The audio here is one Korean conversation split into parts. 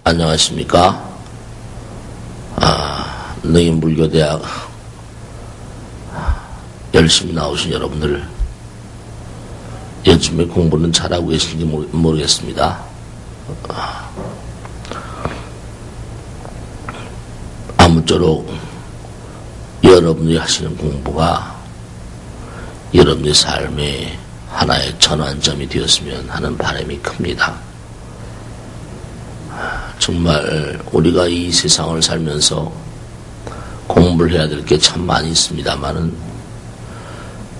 안녕하십니까? 능인불교대학 열심히 나오신 여러분들, 요즘에 공부는 잘하고 계신지 모르겠습니다. 아무쪼록 여러분들이 하시는 공부가 여러분의 삶의 하나의 전환점이 되었으면 하는 바람이 큽니다. 정말 우리가 이 세상을 살면서 공부를 해야 될 게 참 많이 있습니다만은,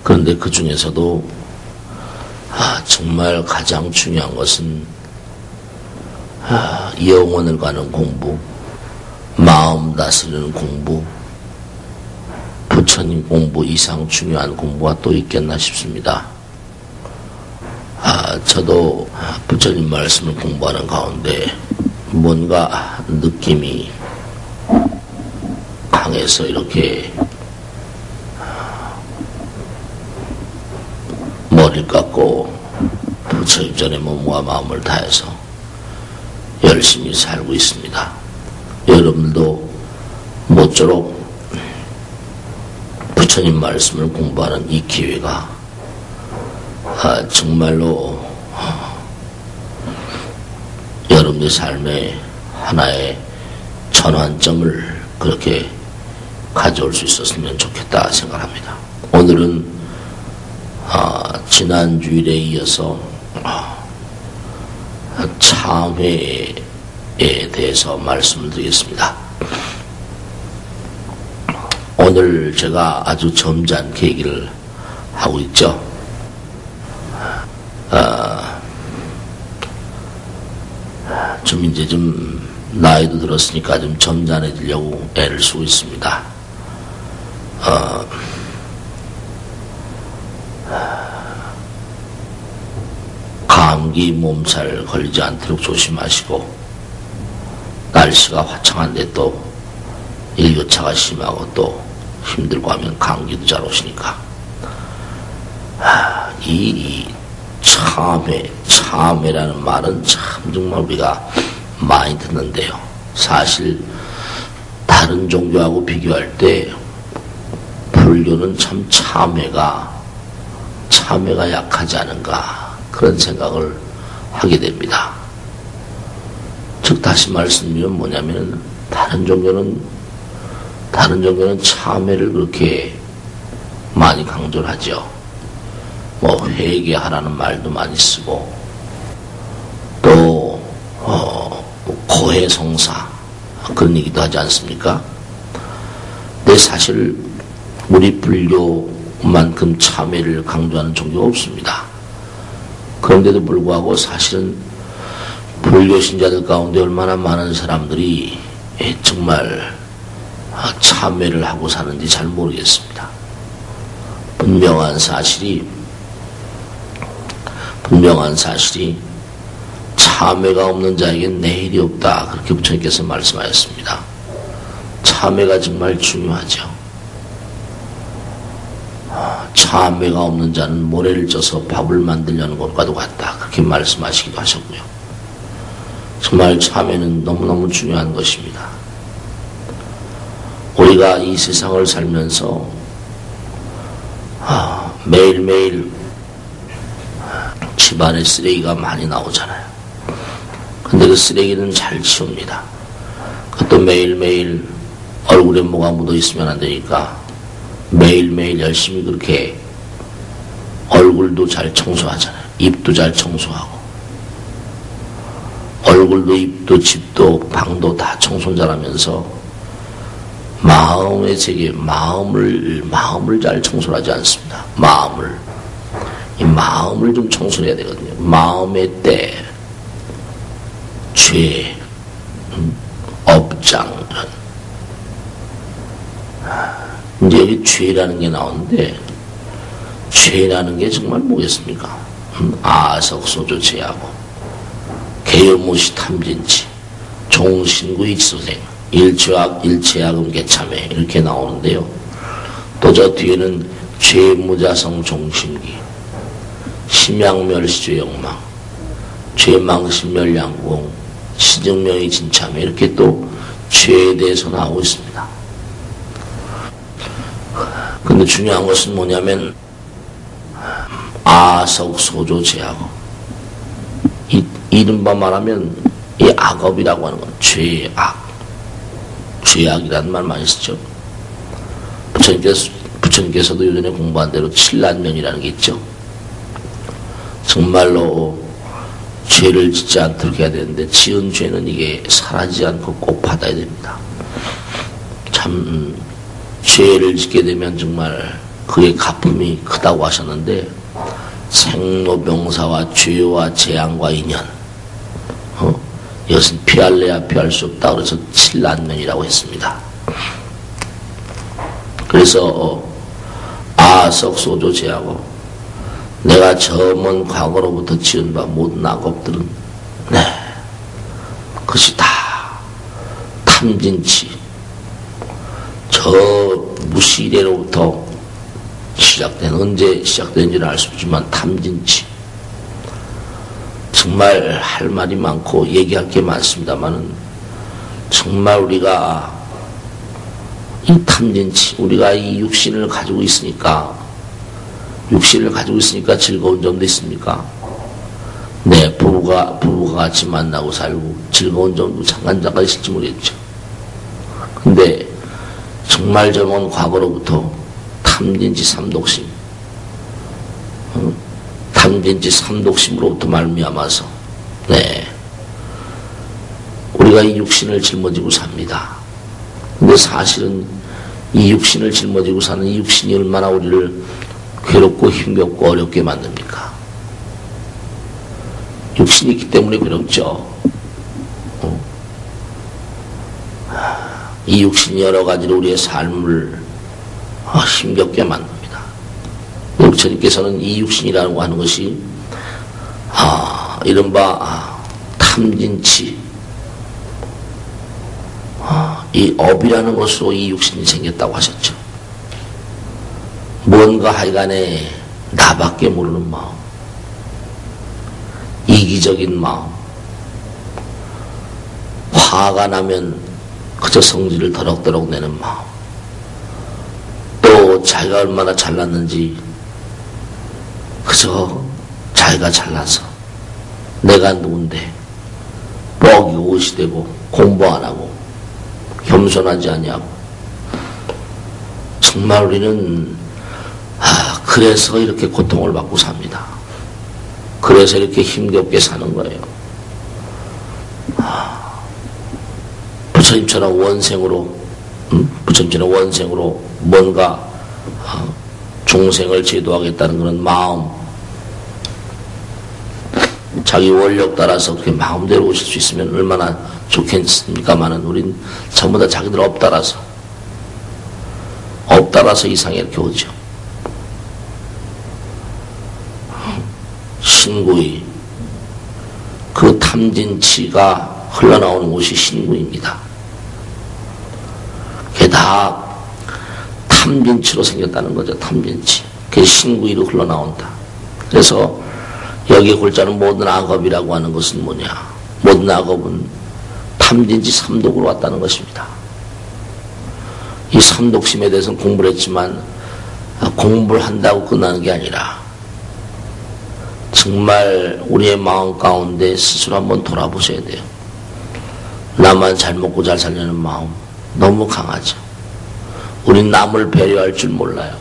그런데 그 중에서도 정말 가장 중요한 것은 영혼을 가는 공부, 마음 다스리는 공부, 부처님 공부 이상 중요한 공부가 또 있겠나 싶습니다. 저도 부처님 말씀을 공부하는 가운데 뭔가 느낌이 강해서 이렇게 머리를 깎고 부처님 전에 몸과 마음을 다해서 열심히 살고 있습니다. 여러분들도 모쪼록 부처님 말씀을 공부하는 이 기회가 정말로 여러분의 삶에 하나의 전환점을 그렇게 가져올 수 있었으면 좋겠다 생각합니다. 오늘은 지난 주일에 이어서 참회에 대해서 말씀을 드리겠습니다. 오늘 제가 아주 점잖게 얘기를 하고 있죠. 좀 나이도 들었으니까 좀 점잖해지려고 애를 쓰고 있습니다. 감기 몸살 걸리지 않도록 조심하시고, 날씨가 화창한데 또 일교차가 심하고 또 힘들고 하면 감기도 잘 오시니까 이 참회라는 말은 참 정말 우리가 많이 듣는데요. 사실 다른 종교하고 비교할 때 불교는 참 참회가 약하지 않은가 그런 생각을 하게 됩니다. 즉 다시 말씀드리면 뭐냐면 다른 종교는 참회를 그렇게 많이 강조를 하죠. 회개하라는 말도 많이 쓰고, 또 고해성사 그런 얘기도 하지 않습니까? 근데 사실 우리 불교만큼 참회를 강조하는 종교가 없습니다. 그런데도 불구하고 사실은 불교 신자들 가운데 얼마나 많은 사람들이 정말 참회를 하고 사는지 잘 모르겠습니다. 분명한 사실이 참회가 없는 자에겐 내일이 없다, 그렇게 부처님께서 말씀하셨습니다. 참회가 정말 중요하죠. 참회가 없는 자는 모래를 쪄서 밥을 만들려는 것과도 같다, 그렇게 말씀하시기도 하셨고요. 정말 참회는 너무너무 중요한 것입니다. 우리가 이 세상을 살면서 매일매일 집안에 쓰레기가 많이 나오잖아요. 근데 그 쓰레기는 잘 치웁니다. 그것도 매일매일 얼굴에 뭐가 묻어 있으면 안 되니까 매일매일 열심히 그렇게 얼굴도 잘 청소하잖아요. 입도 잘 청소하고, 얼굴도 입도 집도 방도 다 청소 잘하면서 마음의 세계, 마음을 잘 청소를 하지 않습니다. 이 마음을 좀 청소를 해야 되거든요. 마음의 때, 죄, 업장, 이제 여기 죄라는 게 나오는데, 죄라는 게 정말 뭐겠습니까? 아석소조 죄하고, 개요무시 탐진치, 종신구 익소생, 일체악음 개참회, 이렇게 나오는데요. 또 저 뒤에는 죄무자성 종신기, 심양멸시죄 욕망, 죄망신멸양공, 시증명의 진참에 이렇게 또 죄에 대해서 나오고 있습니다. 근데 중요한 것은 뭐냐면 아석소조 제악업. 이른바 말하면 이 악업이라고 하는 건 죄악. 죄악이라는 말 많이 쓰죠. 부처님께서도 요전에 공부한 대로 칠란면이라는 게 있죠. 정말로 죄를 짓지 않도록 해야 되는데 지은 죄는 이게 사라지지 않고 꼭 받아야 됩니다. 참 죄를 짓게 되면 정말 그의 가품이 크다고 하셨는데 생로병사와 죄와 재앙과 인연 이것은 피할래야 피할 수 없다 그래서 칠란면이라고 했습니다. 그래서 아석소조 제하고 내가 저 먼 과거로부터 지은 바 모든 악업들은 그것이 다 탐진치 저 무시래로부터 시작된 언제 시작된지는 알 수 없지만 탐진치 정말 할 말이 많고 얘기할 게 많습니다만은 정말 우리가 이 탐진치 우리가 이 육신을 가지고 있으니까 즐거운 점도 있습니까? 네, 부부가 같이 만나고 살고 즐거운 점도 잠깐 있을지 모르겠죠. 근데 정말 저 먼 과거로부터 탐진치 삼독심으로부터 말미암아서 우리가 이 육신을 짊어지고 삽니다. 근데 사실은 이 육신을 짊어지고 사는 이 육신이 얼마나 우리를 괴롭고 힘겹고 어렵게 만듭니까? 육신이 있기 때문에 괴롭죠. 이 육신이 여러 가지로 우리의 삶을 힘겹게 만듭니다. 부처님께서는 이 육신이라고 하는 것이 이른바 탐진치 이 업이라는 것으로 이 육신이 생겼다고 하셨죠. 뭔가 하여간에 나밖에 모르는 마음, 이기적인 마음, 화가 나면 그저 성질을 더럭더럭 내는 마음, 또 자기가 얼마나 잘났는지 그저 자기가 잘나서 내가 누군데 뻑이 옷이 되고 공부 안 하고 겸손하지 아니하고 정말 우리는 그래서 이렇게 고통을 받고 삽니다. 그래서 이렇게 힘겹게 사는 거예요. 부처님처럼 원생으로 뭔가 중생을 제도하겠다는 그런 마음, 자기 원력 따라서 그렇게 마음대로 오실 수 있으면 얼마나 좋겠습니까마는 우린 전부 다 자기들 업 따라서 이상에 이렇게 오죠. 신구이 그 탐진치가 흘러나오는 곳이 신구입니다. 그게 다 탐진치로 생겼다는 거죠. 탐진치. 그게 신구이로 흘러나온다. 그래서 여기에 골자는 모든 악업이라고 하는 것은 뭐냐? 모든 악업은 탐진치 삼독으로 왔다는 것입니다. 이 삼독심에 대해서는 공부를 했지만 공부를 한다고 끝나는 게 아니라 정말 우리의 마음 가운데 스스로 한번 돌아보셔야 돼요. 나만 잘 먹고 잘 살려는 마음 너무 강하죠. 우린 남을 배려할 줄 몰라요.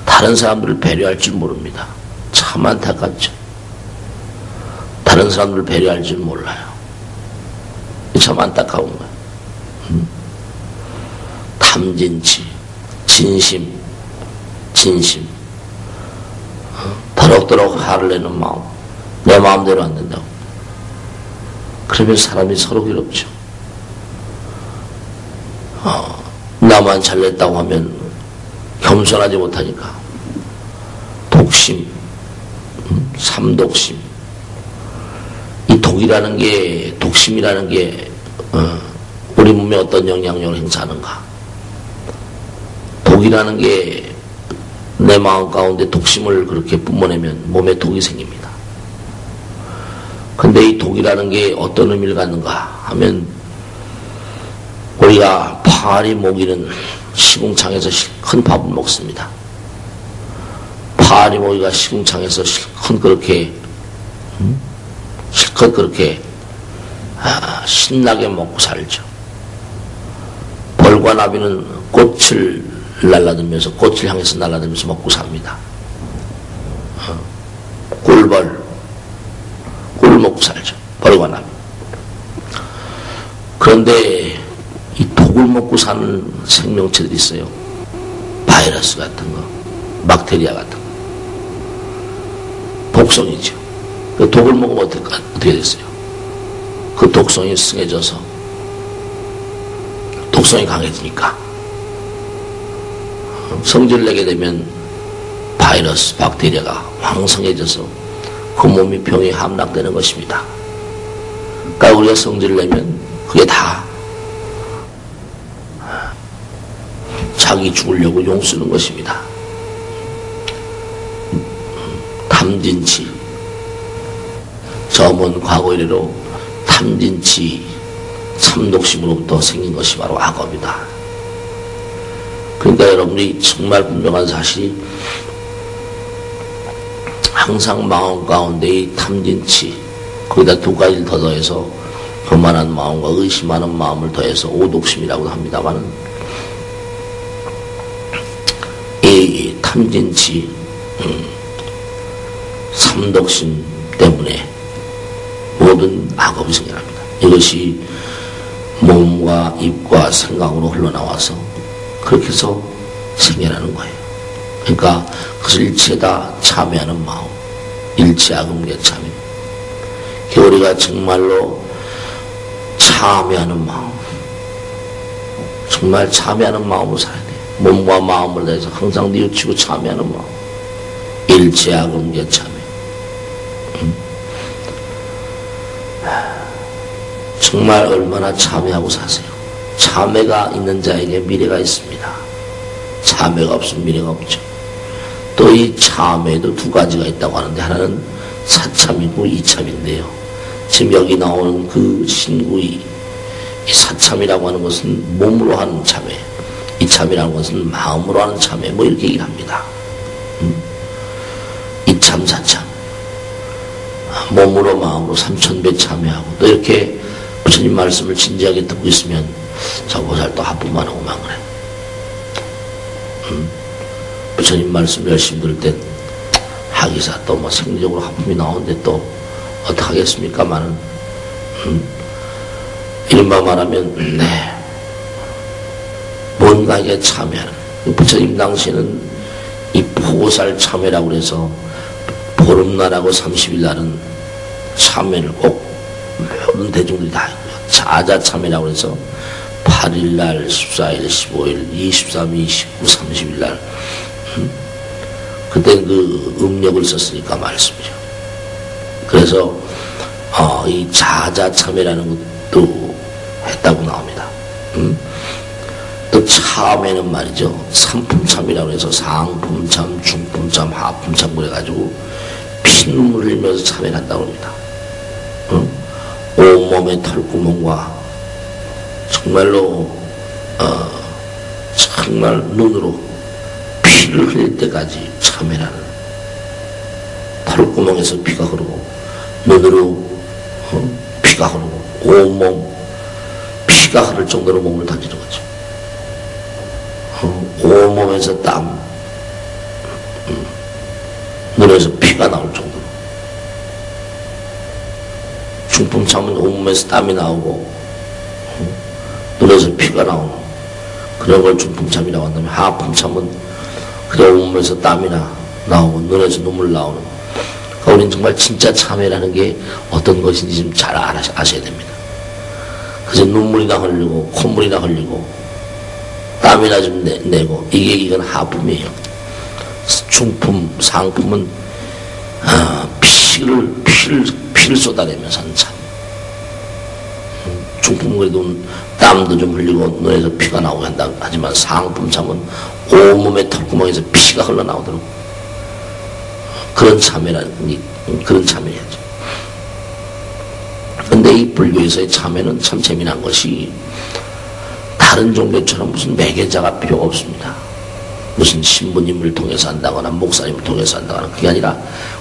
다른 사람들을 배려할 줄 모릅니다. 참 안타깝죠. 다른 사람들을 배려할 줄 몰라요. 참 안타까운 거예요. 탐진치, 진심, 더럭더럭 화를 내는 마음, 내 마음대로 안 된다고. 그러면 사람이 서로 괴롭죠. 나만 잘냈다고 하면 겸손하지 못하니까 독심, 삼독심. 이 독심이라는 게 우리 몸에 어떤 영향력을 행사하는가? 독이라는 게 내 마음 가운데 독심을 그렇게 뿜어내면 몸에 독이 생깁니다. 근데 이 독이라는 게 어떤 의미를 갖는가 하면 우리가 파리 모기는 시궁창에서 실컷 밥을 먹습니다. 파리 모기가 시궁창에서 실컷 그렇게 신나게 먹고 살죠. 벌과 나비는 꽃을 날라들면서 꽃을 향해서 날라들면서 먹고 삽니다. 꿀 먹고 살죠. 벌과 나비. 그런데 이 독을 먹고 사는 생명체들이 있어요. 바이러스 같은 거, 박테리아 같은 거. 독성이죠. 그 독을 먹으면 어떻게 됐어요? 그 독성이 승해져서 독성이 강해지니까 성질을 내게 되면 바이러스, 박테리아가 왕성해져서 그 몸이 병에 함락되는 것입니다. 그러니까 우리가 성질을 내면 그게 다 자기 죽으려고 용 쓰는 것입니다. 탐진치. 저먼 과거 이래로 탐진치, 참독심으로부터 생긴 것이 바로 악업이다. 그러니까 여러분이 정말 분명한 사실이 항상 마음 가운데 이 탐진치, 거기다 두 가지를 더 더해서 교만한 마음과 의심하는 마음을 더해서 오독심이라고 합니다만, 이 탐진치, 삼독심 때문에 모든 악업이 생겨납니다. 이것이 몸과 입과 생각으로 흘러나와서 그렇게 해서 생겨나는 거예요. 그러니까 그것을 일체 다 참여하는 마음, 일체악음계참임. 우리가 정말로 참여하는 마음, 정말 참여하는 마음으로 살아야 돼요. 몸과 마음을 다해서 항상 뉘우치고 참여하는 마음, 일체악음계참임. 정말 얼마나 참회하고 사세요. 참회가 있는 자에게 미래가 있습니다. 참회가 없으면 미래가 없죠. 또 이 참회도 두 가지가 있다고 하는데, 하나는 사참이고 이참인데요. 지금 여기 나오는 그 신구이, 이 사참이라고 하는 것은 몸으로 하는 참회, 이참이라는 것은 마음으로 하는 참회, 뭐 이렇게 얘기를 합니다. 이참, 사참. 몸으로 마음으로 삼천배 참회하고, 또 이렇게 부처님 말씀을 진지하게 듣고 있으면 저 보살 또 하품만 하고만 그래. 부처님 말씀 열심히 들을 땐 하기사 또 뭐 생리적으로 하품이 나오는데 또 어떡하겠습니까마는 이른바 말하면 뭔가 이게 참여하는, 부처님 당시에는 이 보살 참회라고 그래서 보름날하고 30일 날은 참회를 꼭 모든 대중들이 다 했고요. 자자참회라고 해서 8일날, 14일, 15일, 23일, 29, 30일날 그때는 그 음력을 썼으니까 말씀이죠. 그래서 이 자자참회라는 것도 했다고 나옵니다. 또 참회는 말이죠. 삼품참이라고 해서 상품참, 중품참, 하품참 그래가지고 피눈물 흘리면서 참회를 한다고 합니다. 온몸의 털구멍과 정말로 정말 눈으로 피를 흘릴 때까지 참회라는, 털구멍에서 피가 흐르고 눈으로 피가 흐르고 온몸 피가 흐를 정도로 몸을 던지는 거죠. 온몸에서 땀, 눈에서 피가 나올 정도로. 중품참은 온몸에서 땀이 나오고 눈에서 피가 나오고 그런 걸 중품참이라고 한다면, 하품참은 그래 온몸에서 땀이 나오고 눈에서 눈물 나오는. 그러니까 우리는 정말 진짜 참회라는 게 어떤 것인지 좀 잘 아셔야 됩니다. 그래서 눈물이나 흘리고 콧물이나 흘리고 땀이나 좀 내고, 이건 하품이에요. 중품, 상품은 피를 쏟아내면서 하는 참. 중품은 그래도 땀도 좀 흘리고 눈에서 피가 나오게 한다 하지만, 상품 참은 온몸의 털구멍에서 피가 흘러나오도록 그런 참회라는, 그런 참회야죠. 근데 이 불교에서의 참회는 참 재미난 것이 다른 종교처럼 무슨 매개자가 필요가 없습니다. 무슨 신부님을 통해서 한다거나 목사님을 통해서 한다거나 그게 아니라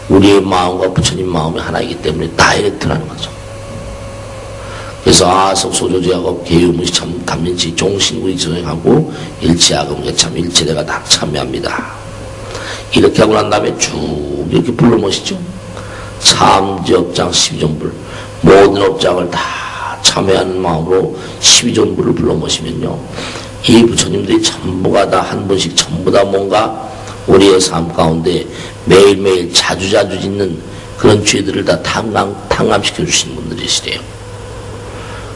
우리의 마음과 부처님 마음이 하나이기 때문에 다이렉트라는 거죠. 그래서 아석소조제하고 개유무시 참 감민치 종신구리 정행하고 일체아금계 참 일체대가 다 참여합니다. 이렇게 하고 난 다음에 쭉 이렇게 불러 모시죠. 참지업장 12종불 모든 업장을 다 참여하는 마음으로 12종불을 불러 모시면요. 이 부처님들이 전부가 다 한 분씩 전부 다 뭔가 우리의 삶 가운데 매일매일 자주자주 짓는 그런 죄들을 다 탕감시켜 주시는 분들이시래요.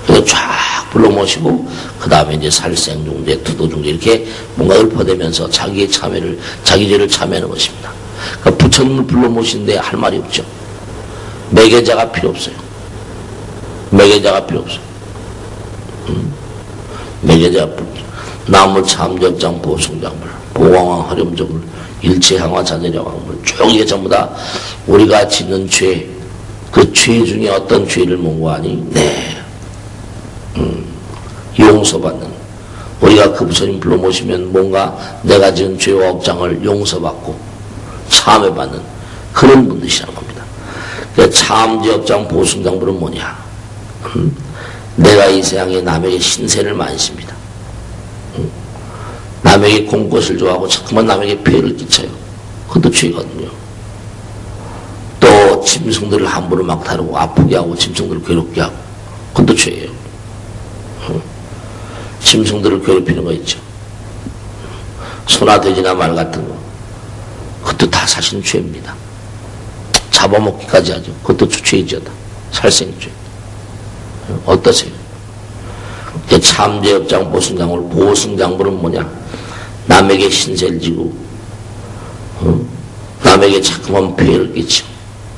그래서 쫙 불러 모시고 그 다음에 이제 살생중재, 투도중재 이렇게 뭔가 읊어대면서 자기의 참회를 자기 죄를 참회하는 것입니다. 그러니까 부처님을 불러 모시는데 할 말이 없죠. 매개자가 필요 없어요. 매개자가 필요 없어요. 매개자가 필요 없어요. 나무 참적장 보승장불 보광왕 화렴적을 일체향화 자제려왕불 쭉 이게 전부 다 우리가 짓는 죄, 그 죄 중에 어떤 죄를 mongo하니 네. 용서받는 우리가 그 부처님 불러 모시면 뭔가 내가 지은 죄와 업장을 용서받고 참회받는 그런 분들이라는 겁니다. 참지업장 보승장불은 뭐냐? 내가 이 세상에 남에게 신세를 많이 씁니다. 남에게 공것을 좋아하고 자꾸만 남에게 피해를 끼쳐요. 그것도 죄거든요. 또 짐승들을 함부로 막 다루고 아프게 하고 짐승들을 괴롭게 하고 그것도 죄예요. 짐승들을 괴롭히는 거 있죠. 소나 돼지나 말 같은 거 그것도 다 사실은 죄입니다. 잡아먹기까지 하죠. 그것도 죄이죠. 살생죄. 어떠세요? 참제업장 보승장불 보승장불은 뭐냐? 남에게 신세를 지고 남에게 자꾸만 피해를 끼쳐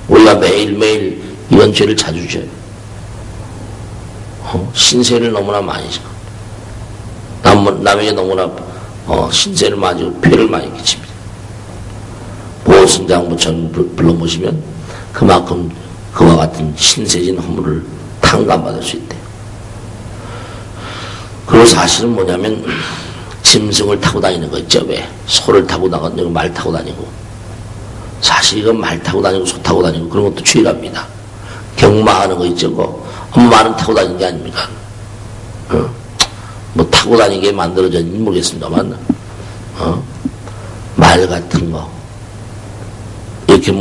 우리가 매일매일 이런 죄를 자주 져요. 신세를 너무나 많이 지고 남에게 너무나 신세를 많이 지고 피해를 많이 끼칩니다. 보승장부처럼 불러 모시면 그만큼 그와 같은 신세진 허물을 탕감받을 수 있대요. 그리고 사실은 뭐냐면 짐승을 타고 다니는 거 있죠. 왜? 소를 타고 다니고 말 타고 다니고 사실 이건 말 타고 다니고 소 타고 다니고 그런 것도 죄랍니다. 경마하는 거 있죠. 말은 타고 다니는 게 아닙니까? 뭐 타고 다니게 만들어졌는지 모르겠습니다만 말 같은 거 이렇게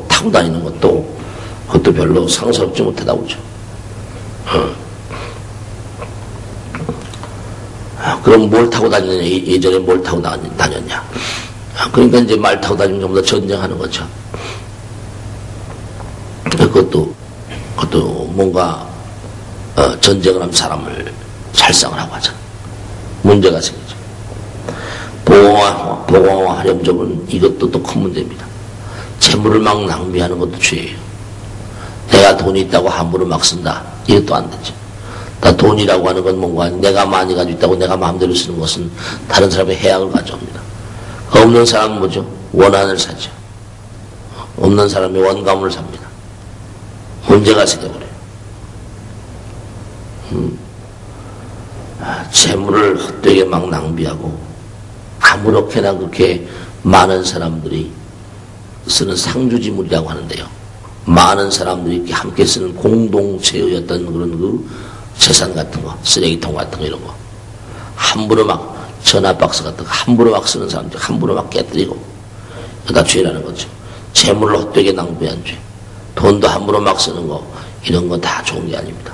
타고 다니는 그것도 별로 상스럽지 못하다고 그러죠. 그럼 뭘 타고 다니느냐? 예전에 뭘 타고 다녔냐? 그러니까 이제 말 타고 다니면 전부 다 전쟁하는 거죠. 그것도 뭔가 전쟁을 하면 사람을 살상을 하고 하잖아. 문제가 생기죠. 보광화 화렴적은 이것도 또 큰 문제입니다. 재물을 막 낭비하는 것도 죄예요. 내가 돈이 있다고 함부로 막 쓴다. 이것도 안 되죠. 다 돈이라고 하는 건 뭔가 내가 많이 가지고 있다고 내가 마음대로 쓰는 것은 다른 사람의 해악을 가져옵니다. 없는 사람은 뭐죠? 원한을 사죠. 없는 사람이 원감을 삽니다. 문제가 생겨버려요. 재물을 헛되게 막 낭비하고 아무렇게나 그렇게 많은 사람들이 쓰는 상주지물이라고 하는데요. 많은 사람들이 이렇게 함께 쓰는 공동체의 어떤 그런 그 재산 같은 거, 쓰레기통 같은 거 이런 거 함부로 막 전화박스 같은 거 함부로 막 쓰는 사람들 함부로 막 깨뜨리고 그다 죄라는 거죠. 재물을 헛되게 낭비한 죄, 돈도 함부로 막 쓰는 거 이런 거 다 좋은 게 아닙니다.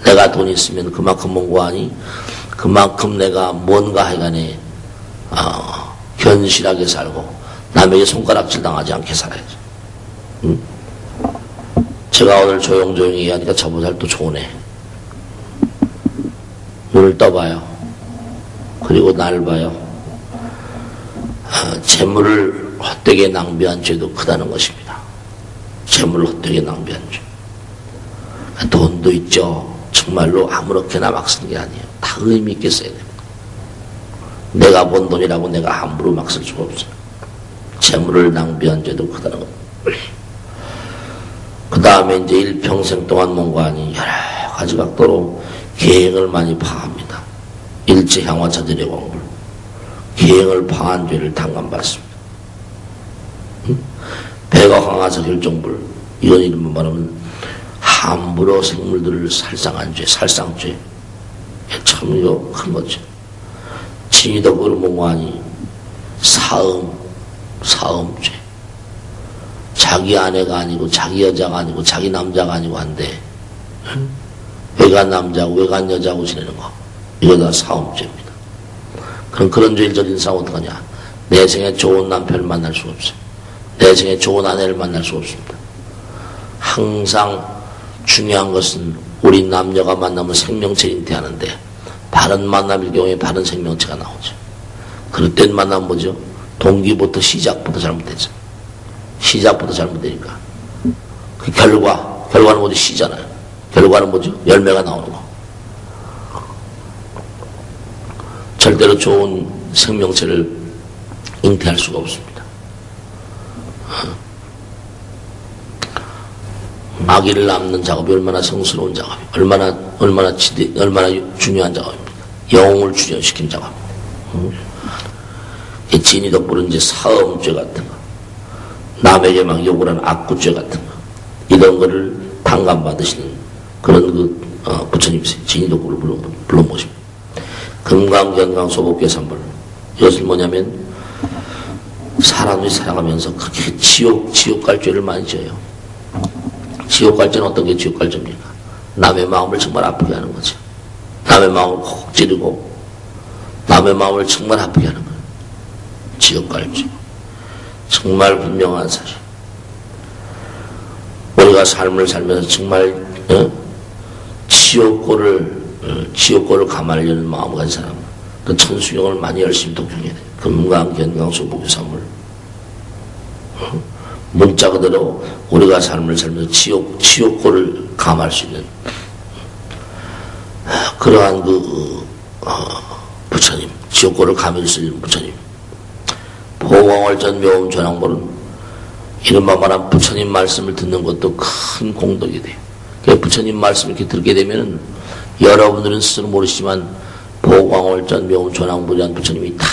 내가 돈이 있으면 그만큼 mongo하니 그만큼 내가 뭔가 하여간에 견실하게 살고 남에게 손가락질 당하지 않게 살아야죠. 제가 오늘 조용조용히 하니까 저보다 또 좋으네. 눈을 떠봐요. 그리고 날 봐요. 재물을 헛되게 낭비한 죄도 크다는 것입니다. 재물을 헛되게 낭비한 죄. 돈도 있죠. 정말로 아무렇게나 막 쓰는 게 아니에요. 다 의미 있게 써야 됩니다. 내가 번 돈이라고 내가 함부로 막 쓸 수가 없어요. 재물을 낭비한 죄도 크다는 것. 그 다음에 이제 일평생 동안 뭔가하니 여러 가지 각도로 계행을 많이 파합니다. 일체향화차들의 공부를. 계행을 파한 죄를 당감받습니다. 배가 황하서 결정불. 이건 이름만 말하면 함부로 생물들을 살상한 죄, 살상죄. 참 이거 큰 거죠. 진이도 그걸 뭐하니 사음죄. 자기 아내가 아니고 자기 여자가 아니고 자기 남자가 아니고 한데 외간 남자고 외간 여자고 지내는 거. 이거 다 사음죄입니다. 그럼 그런 죄를 저진 사람 어떡하냐. 내 생에 좋은 남편을 만날 수 없어요. 내 생에 좋은 아내를 만날 수 없습니다. 항상 중요한 것은 우리 남녀가 만나면 생명체 잉태하는데 바른 만남일 경우에 바른 생명체가 나오죠. 그럴 땐 만나면 뭐죠? 동기부터 시작부터 잘못되죠. 시작부터 잘못되니까 그 결과는 뭐죠? 시잖아요. 결과는 뭐죠? 열매가 나오는 거. 절대로 좋은 생명체를 잉태할 수가 없습니다. 아기를 낳는 작업이 얼마나 성스러운 작업이, 얼마나 중요한 작업입니다. 영웅을 출현시킨 작업입니다. 진이 덕분은 이제 사음죄 같은 거, 남에게 막 욕을 하는 악구죄 같은 거, 이런 거를 당감받으시는 그런 부처님이세요. 진이 덕분을 불러모십니다. 금강견강소복계산벌. 이것은 뭐냐면 사람이 살아가면서 그렇게 지옥 갈 죄를 많이 져요. 지옥 갈 죄는 어떤 게 지옥 갈 죄입니까? 남의 마음을 정말 아프게 하는 거죠. 남의 마음을 콕 찌르고 남의 마음을 정말 아프게 하는 거예요. 지옥 갈 죄. 정말 분명한 사실. 우리가 삶을 살면서 정말 지옥고를 감하려는 마음을 가진 사람, 그 천수경을 많이 열심히 독경해야 돼요. 금강견강소복계산물. 문자 그대로 우리가 삶을 살면서 지옥고를 감할 수 있는 그러한 부처님, 지옥고를 감을 수 있는 부처님. 보광월전 묘음 전황벌은 이른바 말한 부처님 말씀을 듣는 것도 큰 공덕이 돼요. 부처님 말씀 이렇게 듣게 되면은 여러분들은 스스로 모르시지만 보광월전 묘음 전황벌이라는 부처님이 다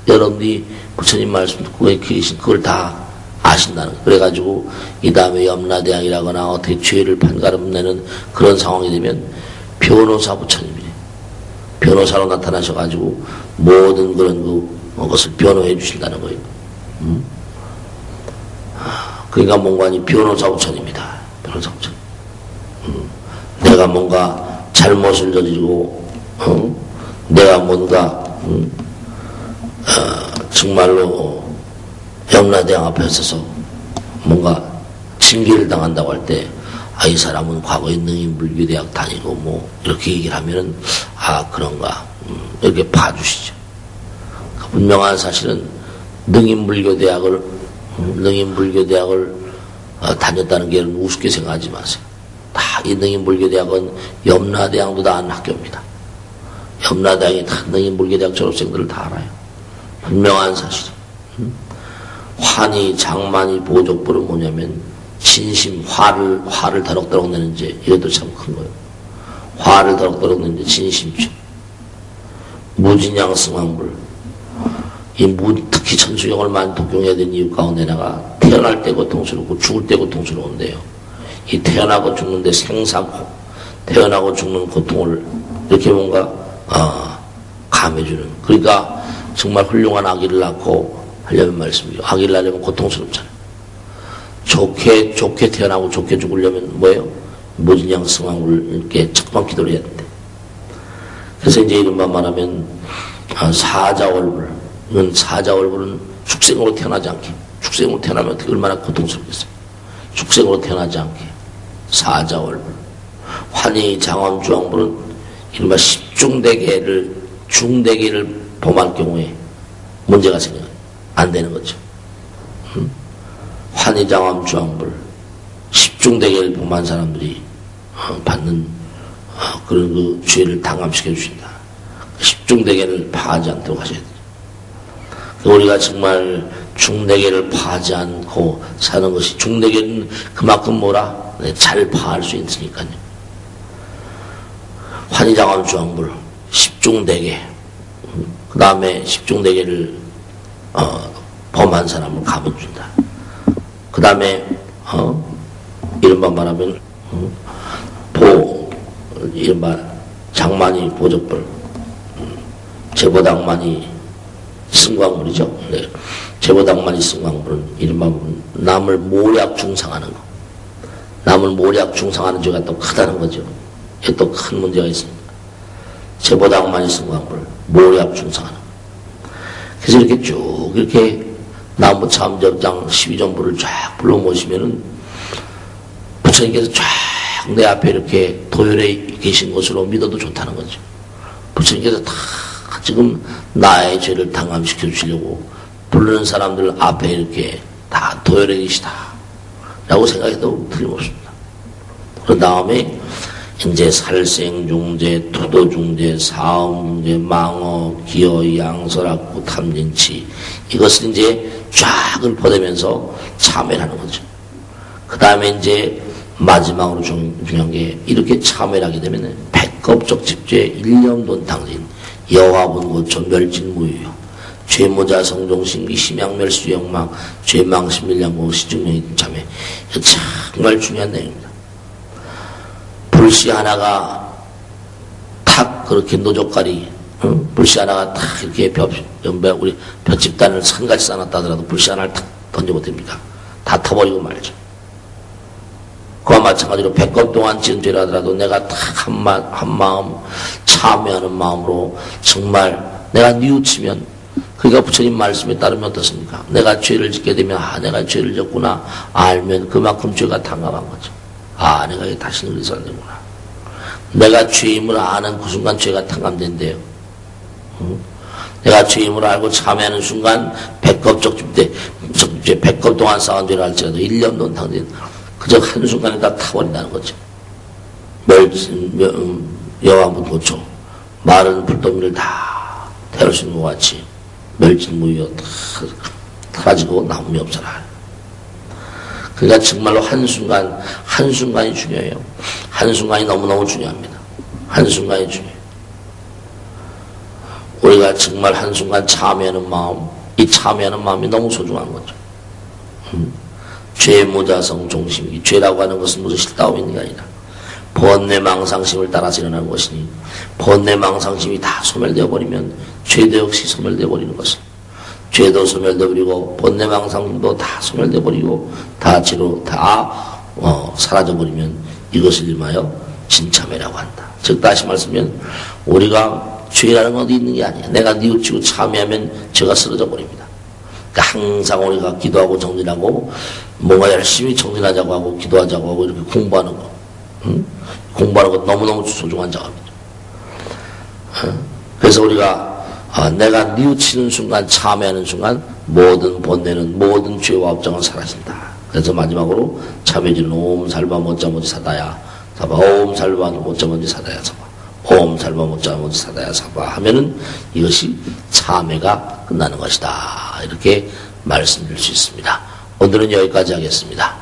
여러분들이 부처님 말씀 듣고 계신 그걸 다 아신다는 거예요. 그래가지고 이 다음에 염라대왕이라거나 어떻게 죄를 판가름내는 그런 상황이 되면 변호사 부처님이래. 변호사로 나타나셔가지고 모든 그런 것을 변호해 주신다는 거예요. 그러니까 뭔가니 변호사 부처님이다. 변호사 부처님. 내가 뭔가 잘못을 저지르고 내가 뭔가 정말로 염라대왕 앞에 서서 뭔가 징계를 당한다고 할 때, 이 사람은 과거에 능인불교대학 다니고 뭐 이렇게 얘기를 하면은 그런가 이렇게 봐주시죠. 그 분명한 사실은 능인불교대학을 다녔다는 게 우습게 생각하지 마세요. 다 이 능인불교대학은 염라대왕도 다 아는 학교입니다. 염라대왕이 다 능인불교대학 졸업생들을 다 알아요. 분명한 사실. 환희, 장만희, 보족불은 뭐냐면 진심, 화를 더럭더럭 내는 죄. 이것도 참 큰 거예요. 화를 더럭더럭 내는 죄, 진심죄. 무진양 승왕불. 특히 천수경을 많이 독경해야 되는 이유 가운데 하나가 태어날 때 고통스럽고 죽을 때 고통스러운데요. 이 태어나고 죽는데 생사고 태어나고 죽는 고통을 이렇게 뭔가 감해주는. 그러니까 정말 훌륭한 아기를 낳고 하려면 말씀이죠. 아기를 낳으려면 고통스럽잖아요. 좋게 태어나고 좋게 죽으려면 뭐예요? 무진양 승왕을 이렇게 척방 기도를 해야 된대. 그래서 이제 이른바 말하면 사자월불. 이건 사자월불은 축생으로 태어나지 않게. 축생으로 태어나면 어떻게 얼마나 고통스럽겠어요. 축생으로 태어나지 않게. 사자월불. 환희 장엄주왕불은 이른바 중대계를 범할 경우에 문제가 생겨요. 안 되는 거죠. 환희장엄주왕불. 십중대계를 범한 사람들이 받는 그런 그 죄를 당함시켜 주신다. 십중대계를 파하지 않도록 하셔야 돼요. 우리가 정말 중대계를 파하지 않고 사는 것이, 중대계는 그만큼 뭐라? 잘 파할 수 있으니까요. 환희장엄 주황불, 10중대계, 그 다음에 10중대계를 범한 사람을 감옥 준다. 그 다음에 이른바 말하면 이른바 장만이 보적불, 제보당만이 승광불이죠. 네. 제보당만이 승광불은 이른바 남을 모략 중상하는 거. 남을 모략 중상하는 죄가 또 크다는 거죠. 이게 또 큰 문제가 있습니다. 제보당만이 승광불, 모략 중상하는 거. 그래서 이렇게 쭉 이렇게 나무참접장 12전부를 쫙 불러 모시면은 부처님께서 쫙 내 앞에 이렇게 도열해 계신 것으로 믿어도 좋다는 거죠. 부처님께서 다 지금 나의 죄를 당함시켜 주시려고 부르는 사람들 앞에 이렇게 다 도열해 계시다 라고 생각해도 틀림없습니다. 그 다음에 이제 살생중재, 투도중재, 사음중재, 망어, 기어, 양설악구, 탐진치, 이것을 이제 쫙 읊어대면서 참회를 하는 거죠. 그 다음에 이제 마지막으로 중요한 게, 이렇게 참회를 하게 되면 백겁적 집죄, 일념돈탕진, 여화분고초, 멸진무유요, 죄모자 성종신기, 심양멸수영망, 죄망심밀량공, 시중명이 참회. 이거 정말 중요한 내용입니다. 불씨 하나가 탁 그렇게 노젓가리, 불씨 하나가 탁 이렇게 우리 볏집단을 산같이 쌓았다 하더라도 불씨 하나를 탁 던져도 됩니까? 다 타버리고 말죠. 그와 마찬가지로 100건 동안 지은 죄라 하더라도 내가 탁 한 마음, 참여하는 마음으로 정말 내가 뉘우치면, 그러니까 부처님 말씀에 따르면 어떻습니까? 내가 죄를 짓게 되면, 내가 죄를 졌구나 알면 그만큼 죄가 탕감한 거죠. 내가 다시는 그래서 안 되구나. 내가 죄임을 아는 그 순간 죄가 탕감된대요. 내가 죄임을 알고 참여하는 순간 100겁적 집대, 100겁 동안 쌓은 죄를 할지라도 1년 논탕된, 그저 한순간에 다 타버린다는 거죠. 여화분고초, 마른 불더미를 다 태울 수 있는 것 같이 멸진무유여 다 사라지고 남음이 없어라. 그러니까 정말로 한순간이 중요해요. 한순간이 너무너무 중요합니다. 한순간이 중요해요. 우리가 정말 한순간 참여하는 마음, 이 참여하는 마음이 너무 소중한 거죠. 죄무자성 종심이, 죄라고 하는 것은 무슨 실다움 있는 게 아니라 번뇌망상심을 따라서 일어나는 것이니, 번뇌망상심이 다 소멸되어 버리면 죄도 역시 소멸되어 버리는 것은, 죄도 소멸되어 버리고 번뇌망상도 다 소멸되어 버리고 다 죄로 다 사라져 버리면 이것을 이름하여 진참회라고 한다. 즉 다시 말씀하면 우리가 죄라는 건 어디 있는 게 아니야. 내가 뉘우치고 참여하면 죄가 쓰러져 버립니다. 그러니까 항상 우리가 기도하고 정진하고 뭔가 열심히 정진하자고 하고 기도하자고 하고 이렇게 공부하는 거, 공부하는 것 너무너무 소중한 작업이죠. 그래서 우리가 내가 뉘우치는 순간, 참여하는 순간 모든 번뇌는, 모든 죄와 업장은 사라진다. 그래서 마지막으로 참여지는 옴 살바 못자 못지 사다야 사바, 옴 살바 못자 못지 사다야 사바, 옴 살바 못자 못지 사다야 사바 하면은 이것이 참회가 끝나는 것이다. 이렇게 말씀드릴 수 있습니다. 오늘은 여기까지 하겠습니다.